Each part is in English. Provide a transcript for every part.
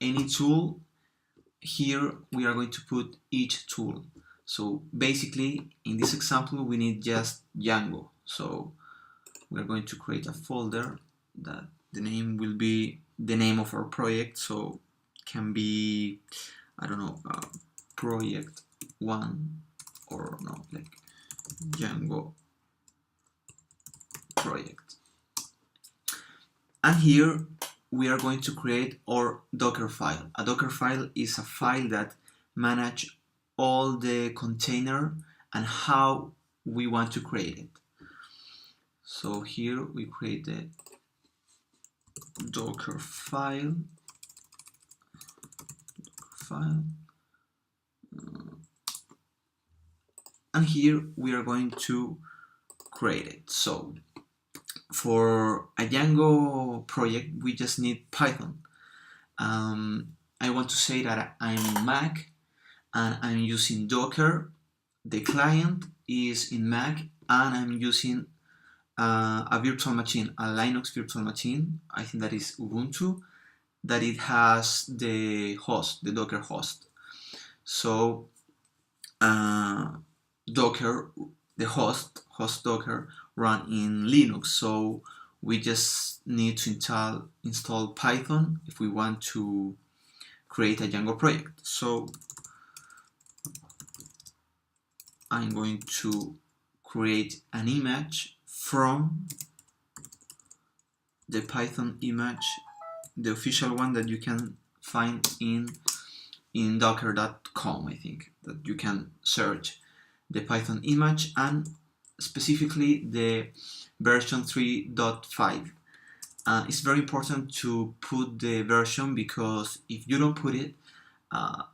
any tool, here we are going to put each tool. So basically, in this example, we need just Django. So we're going to create a folder that the name will be the name of our project. So it can be, I don't know, project 1, or no, like Django project. And here we are going to create our Dockerfile. A Dockerfile is a file that manages all the container and how we want to create it. So here we create the Dockerfile. And here we are going to create it. So for a Django project, we just need Python. I want to say that I'm in Mac and I'm using Docker. The client is in Mac and I'm using a virtual machine, a Linux virtual machine. I think that is Ubuntu, that it has the host, the Docker host. So Docker, the host Docker, run in Linux. So we just need to install Python if we want to create a Django project. So I'm going to create an image from the Python image, the official one that you can find in docker.com. I think that you can search the Python image and specifically the version 3.5. It's very important to put the version, because if you don't put it,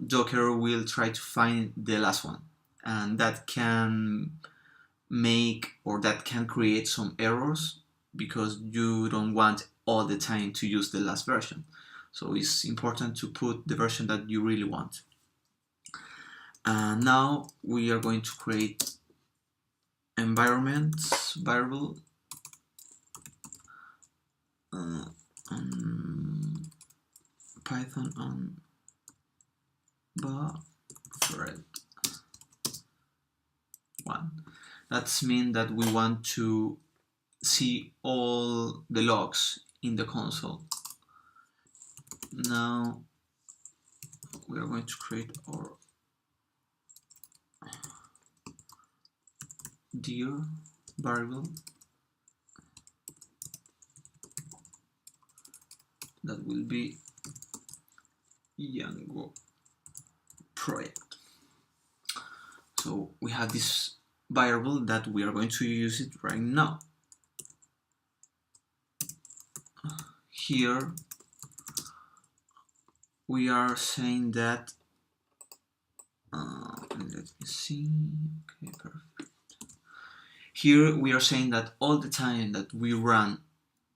Docker will try to find the last one, and that can create some errors, because you don't want all the time to use the last version. So it's important to put the version that you really want. Now we are going to create environments variable on Python on buffered 1. That means that we want to see all the logs in the console. Now we are going to create our dir variable that will be Django project. So we have this variable that we are going to use it right now. Here we are saying that let me see. Okay, perfect. Here we are saying that all the time that we run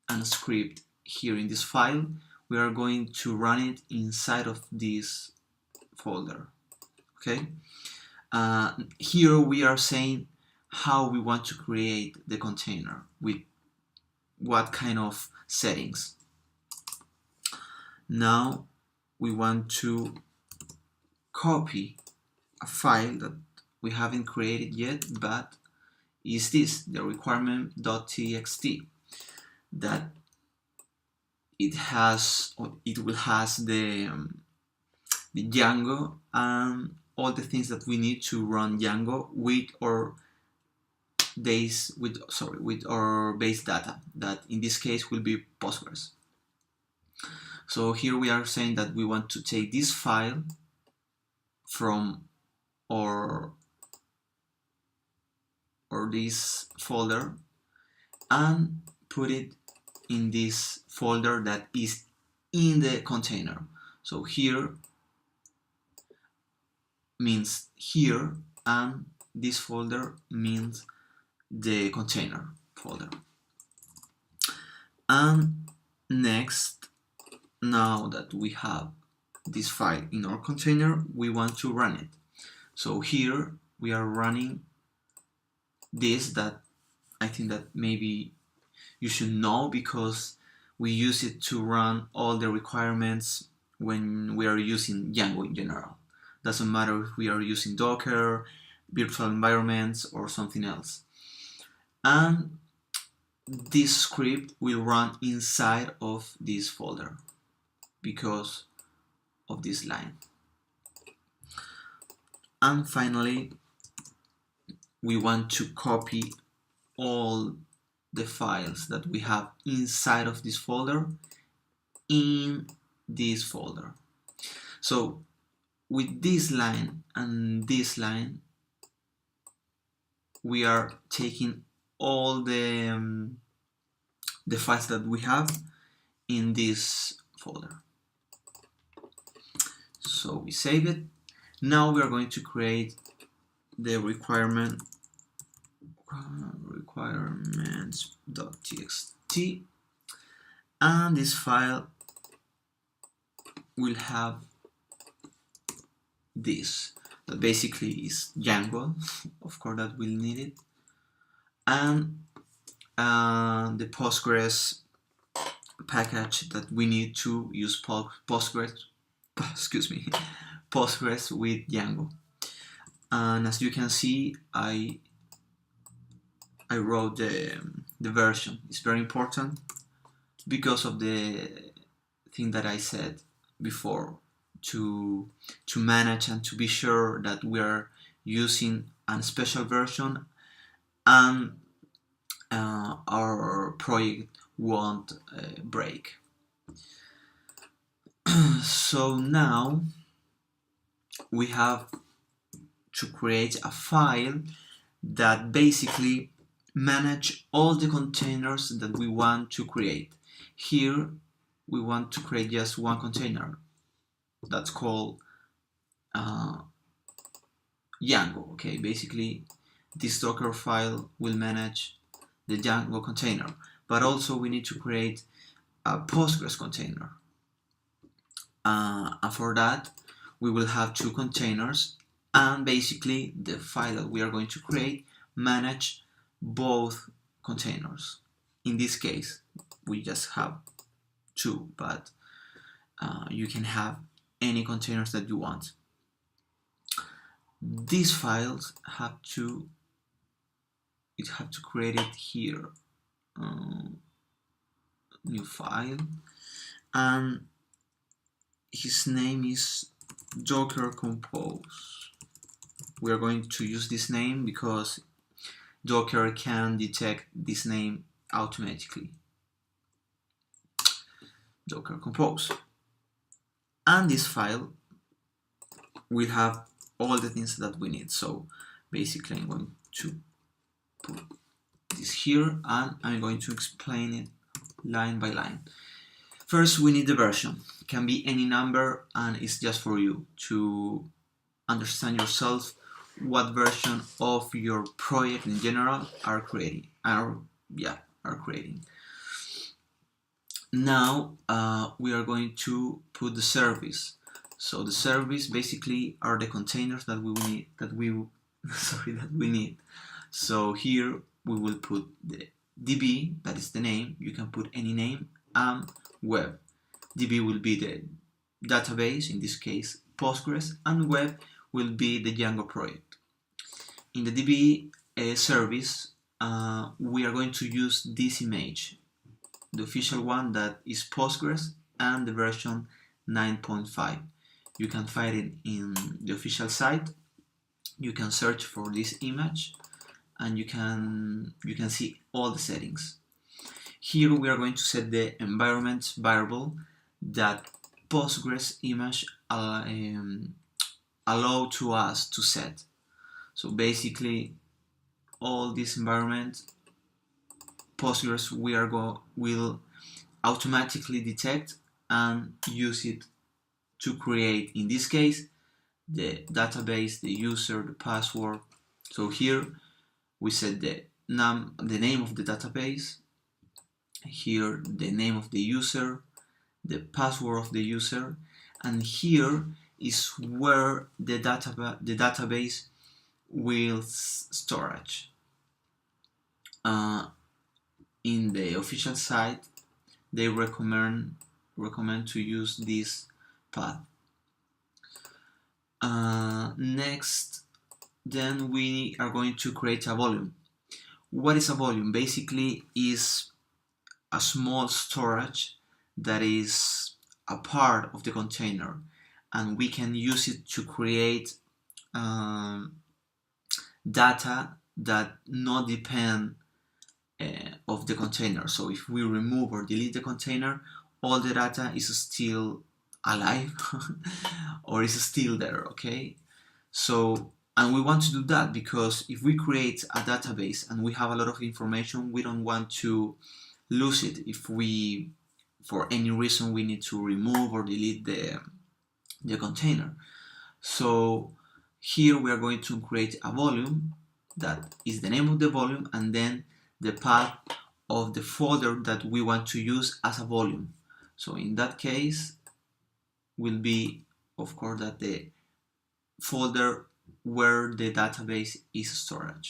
a script here in this file, we are going to run it inside of this folder. Okay. Here we are saying how we want to create the container, with what kind of settings. Now we want to copy a file that we haven't created yet, but is this, the requirement.txt, that it will has the Django and all the things that we need to run Django with our base data, that in this case will be Postgres. So here we are saying that we want to take this file from or this folder and put it in this folder that is in the container. So here means here, and this folder means the container folder. And next, now that we have this file in our container, we want to run it. So here we are running this, that I think that maybe you should know, because we use it to run all the requirements when we are using Django in general. Doesn't matter if we are using Docker, virtual environments, or something else. And this script will run inside of this folder because of this line. And finally, we want to copy all the files that we have inside of this folder in this folder. So with this line and this line, we are taking all the files that we have in this folder. So we save it. Now we are going to create the requirements.txt, and this file will have this, that basically is Django, of course that we'll need it, and the Postgres package that we need to use Postgres with Django. And as you can see, I wrote the version. It's very important because of the thing that I said before, to manage and to be sure that we are using a special version and our project won't break. So now we have to create a file that basically manage all the containers that we want to create. Here we want to create just one container that's called Django. Okay, basically this Dockerfile will manage the Django container, but also we need to create a Postgres container. And for that we will have two containers, and basically the file that we are going to create manage both containers. In this case we just have two, but you can have any containers that you want. These files have to create it here, new file, and his name is Docker Compose. We are going to use this name because Docker can detect this name automatically. Docker Compose. And this file will have all the things that we need. So basically I'm going to put this here and I'm going to explain it line by line. First, we need the version. It can be any number, and it's just for you to understand yourself what version of your project in general are creating. Now we are going to put the service. So the service basically are the containers that we need. That we need. So here we will put the DB, that is the name. You can put any name, and web. DB will be the database, in this case Postgres, and web will be the Django project. In the DB service, we are going to use this image, the official one that is Postgres and the version 9.5. You can find it in the official site. You can search for this image and you can see all the settings. Here we are going to set the environment variable that Postgres image allow to us to set. So basically all this environment Postgres will automatically detect and use it to create, in this case, the database, the user, the password. So here we set the name of the database, here the name of the user, the password of the user, and here is where the database will storage. In the official site, they recommend to use this path. Next, then we are going to create a volume. What is a volume? Basically is a small storage that is a part of the container, and we can use it to create data that not depend of the container. So if we remove or delete the container, all the data is still alive or is still there, okay? So, and we want to do that because if we create a database and we have a lot of information, we don't want to lose it if we, for any reason, we need to remove or delete the container. So here we are going to create a volume that is the name of the volume and then the path of the folder that we want to use as a volume. So in that case will be, of course, that the folder where the database is stored.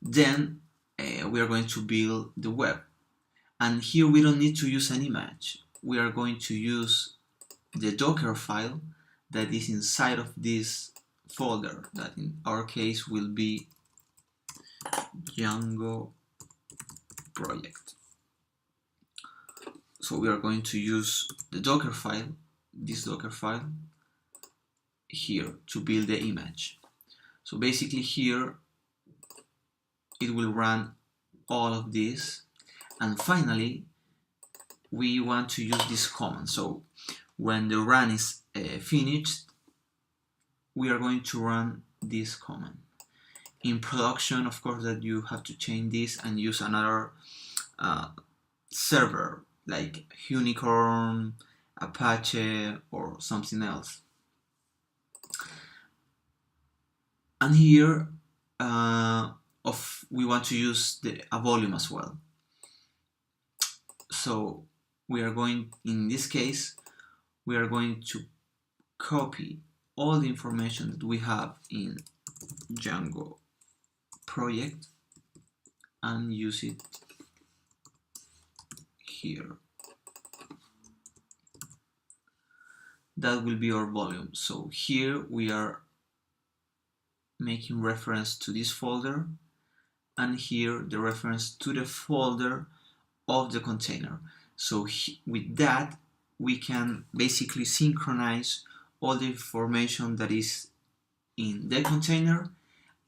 Then we are going to build the web, and here we don't need to use an image. We are going to use the Dockerfile that is inside of this folder, that in our case will be Django project. So we are going to use the Dockerfile, this Dockerfile here, to build the image. So basically here it will run all of this, and finally we want to use this command. So when the run is finished, we are going to run this command. In production, of course, that you have to change this and use another server like Unicorn, Apache, or something else. And here we want to use a volume as well. So we are going, in this case, we are going to copy all the information that we have in Django project and use it here. That will be our volume. So here we are making reference to this folder, and here the reference to the folder of the container. So with that we can basically synchronize all the information that is in the container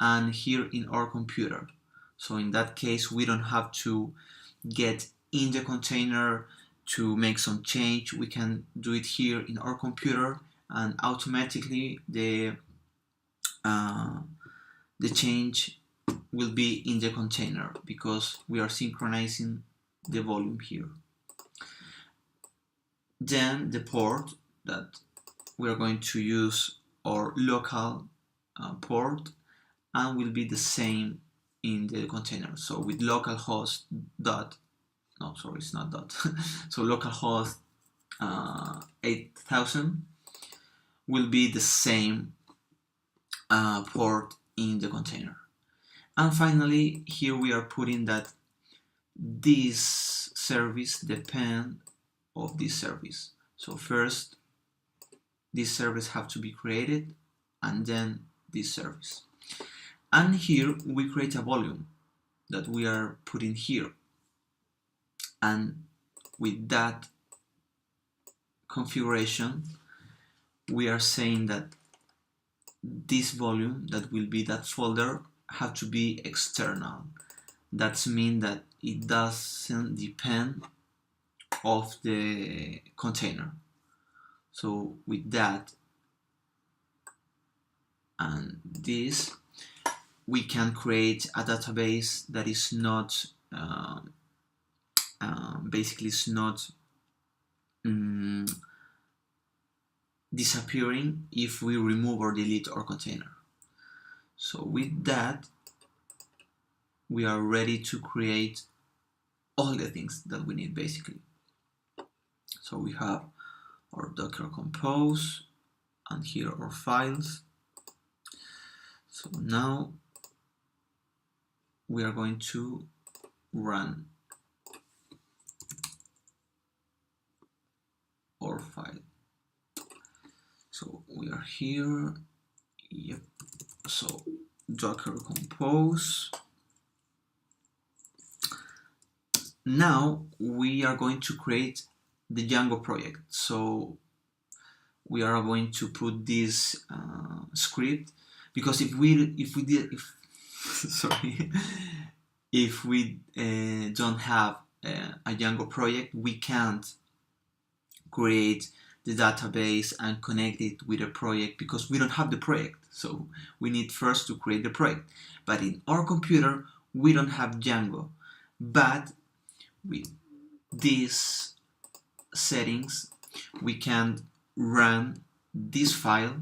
and here in our computer. So in that case we don't have to get in the container to make some change. We can do it here in our computer, and automatically the change will be in the container because we are synchronizing the volume here. Then the port that we are going to use our local port and will be the same in the container. So with localhost dot, no, sorry, it's not dot. So localhost 8000 will be the same port in the container. And finally, here we are putting that this service depends of this service. So first, this service have to be created, and then this service. And here we create a volume that we are putting here. And with that configuration, we are saying that this volume, that will be that folder, have to be external. That means that it doesn't depend of the container. So with that and this, we can create a database that is not basically is not disappearing if we remove or delete our container. So with that, we are ready to create all the things that we need basically. So we have our Docker Compose and here our files. So now we are going to run our file. So we are here. Yep. So Docker compose. Now we are going to create the Django project. So we are going to put this script, because if we sorry, if we don't have a Django project, we can't create the database and connect it with a project, because we don't have the project. So we need first to create the project. But in our computer we don't have Django, but with these settings we can run this file,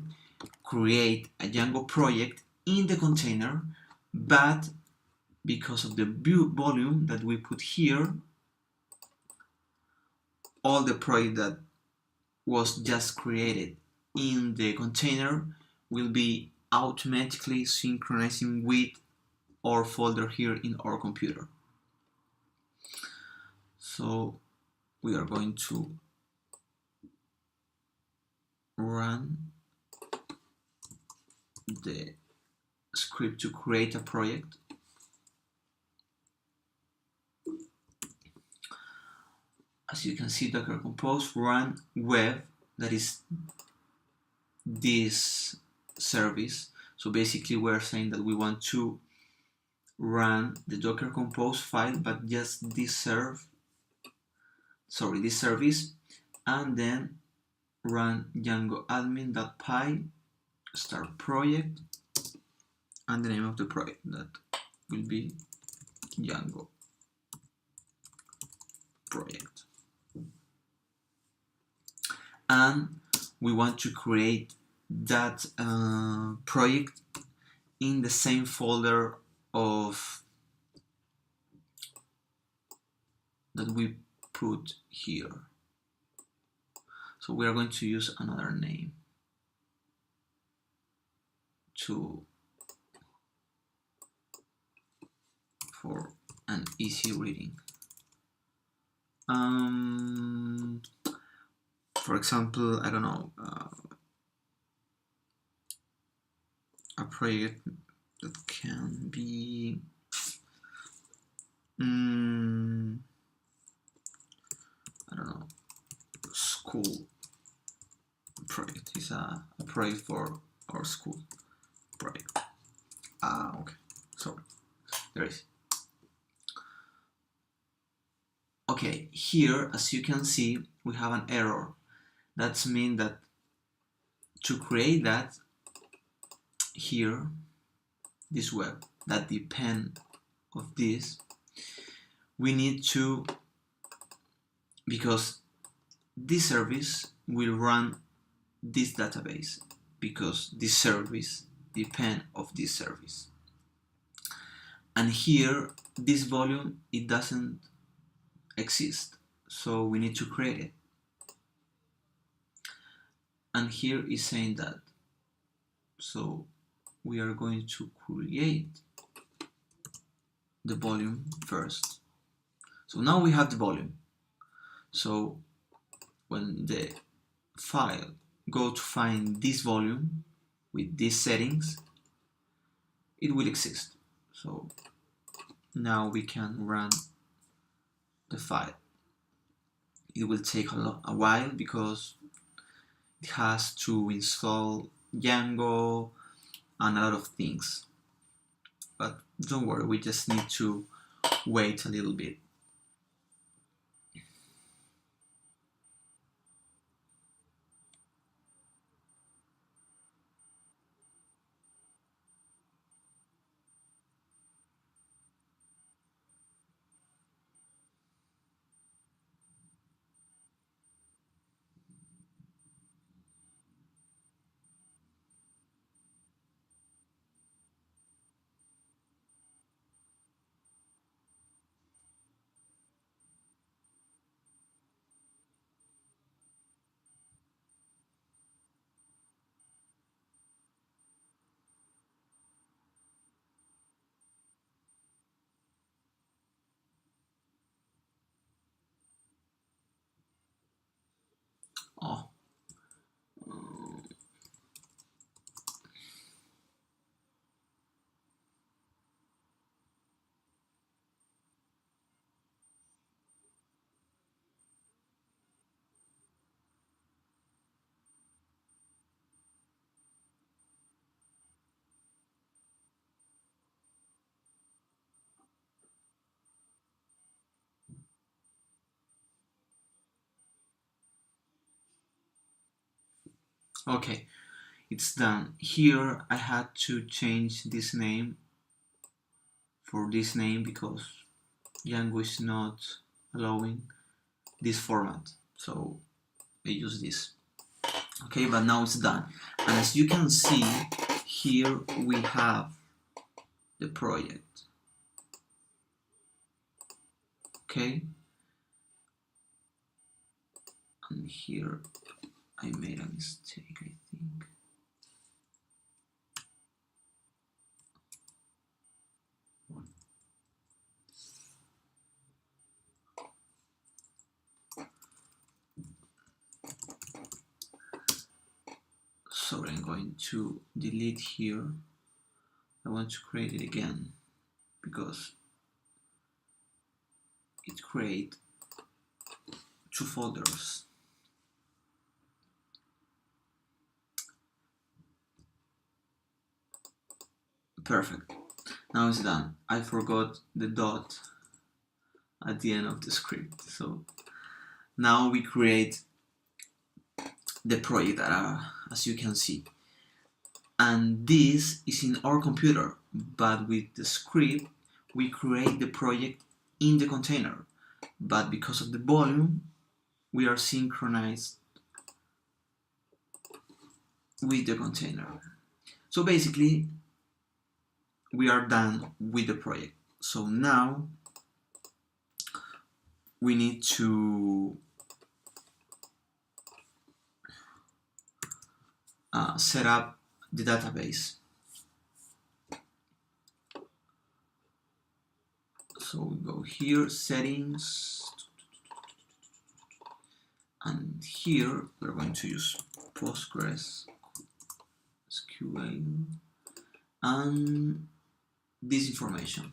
create a Django project in the container, but because of the volume that we put here, all the project that was just created in the container will be automatically synchronizing with our folder here in our computer. So we are going to run the script to create a project. As you can see, Docker compose run web, that is this service. So basically we're saying that we want to run the Docker compose file, but just this service, and then run django admin.py start project, and the name of the project that will be Django project. And we want to create that project in the same folder of that we put here. So we are going to use another name for an easy reading. For example, I don't know, a project that can be I don't know, school project. Is a project for our school project. Okay, sorry, there is. Okay, here as you can see we have an error. That means that to create that here, this web that depend of this, we need to, because this service will run this database, because this service depend of this service, and here this volume, it doesn't exist, so we need to create it. And here is saying that, so we are going to create the volume first. So now we have the volume. So when the file go to find this volume with these settings, it will exist. So now we can run the file. It will take a while because it has to install Django and a lot of things, but don't worry, we just need to wait a little bit. Okay, it's done. Here I had to change this name for this name because Django is not allowing this format, so I use this. Okay, but now it's done, and as you can see here we have the project. Okay, and here I made a mistake, I think. Sorry, I'm going to delete here. I want to create it again because it creates two folders. Perfect. Now it's done. I forgot the dot at the end of the script. So now we create the project that as you can see. And this is in our computer, but with the script we create the project in the container. But because of the volume, we are synchronized with the container. So basically, we are done with the project. So now we need to set up the database. So we go here, settings, and here we're going to use Postgres SQL and this information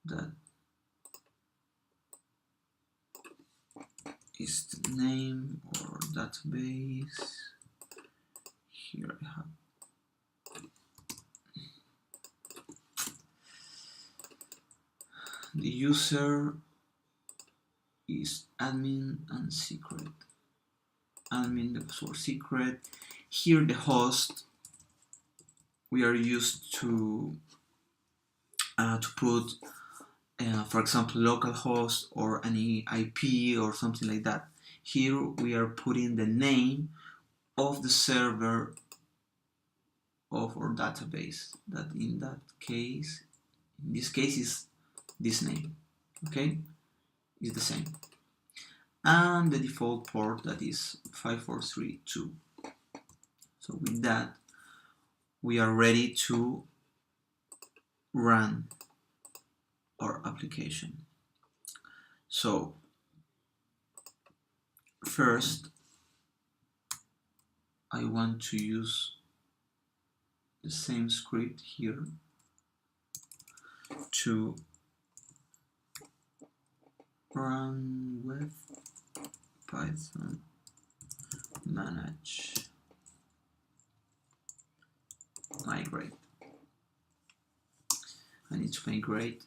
that is the name or database. Here I have the user is admin and secret. Admin, the password secret. Here the host, we are used to put for example localhost or any IP or something like that. Here we are putting the name of the server of our database, that in this case is this name. Okay, is the same, and the default port, that is 5432. So with that we are ready to run our application. So first I want to use the same script here to run with Python manage migrate. I need to migrate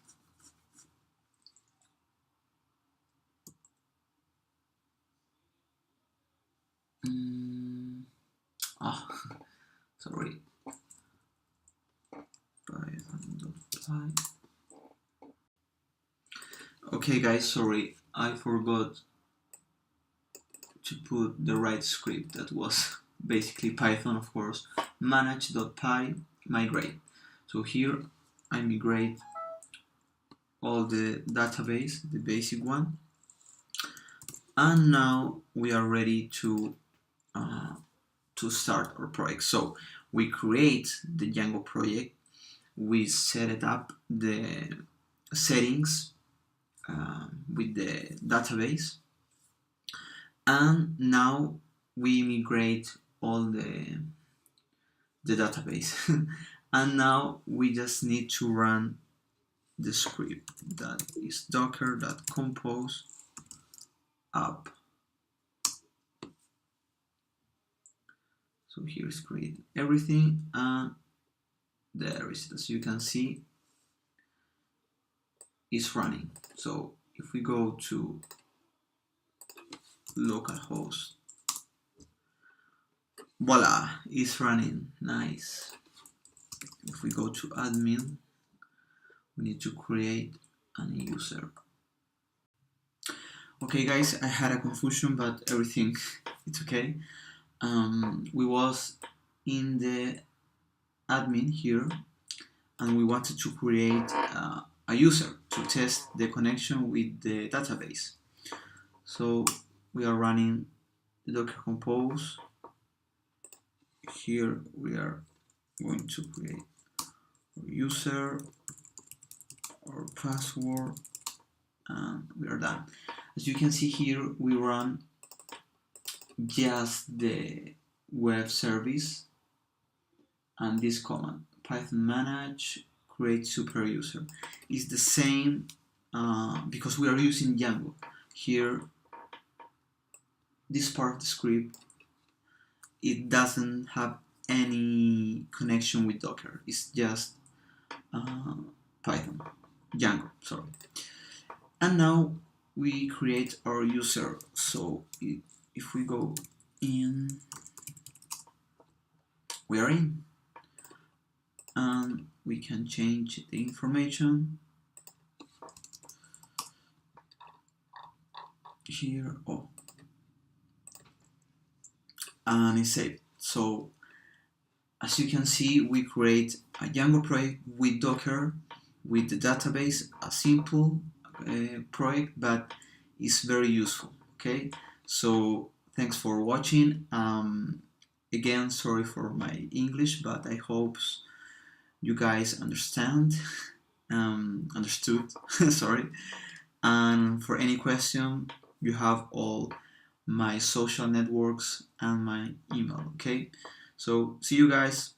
sorry, Python.py. Okay guys, sorry, I forgot to put the right script. That was basically Python, of course, manage.py migrate. So here I migrate all the database, the basic one, and now we are ready to start our project. So we create the Django project, we set it up, the settings with the database, and now we migrate all the database and now we just need to run the script, that is docker.compose app. So here's create everything, and there is, as you can see, is running. So if we go to localhost voila, it's running. Nice. If we go to admin, we need to create a new user. Okay guys, I had a confusion, but everything it's okay. We was in the admin here, and we wanted to create a user to test the connection with the database. So we are running the Docker Compose. Here we are going to create our user, our password, and we are done. As you can see here, we run just the web service and this command, python manage create super user, is the same because we are using Django. Here, this part of the script, it doesn't have any connection with Docker. It's just Python, Django, sorry. And now we create our user. So if we go in, we are in, and we can change the information here. Oh, and it's saved. So as you can see, we create a Django project with Docker, with the database, a simple project, but it's very useful. Okay, so thanks for watching. Again, sorry for my English, but I hope you guys understood. Sorry. And for any question, you have all my social networks and my email. Okay, so see you guys.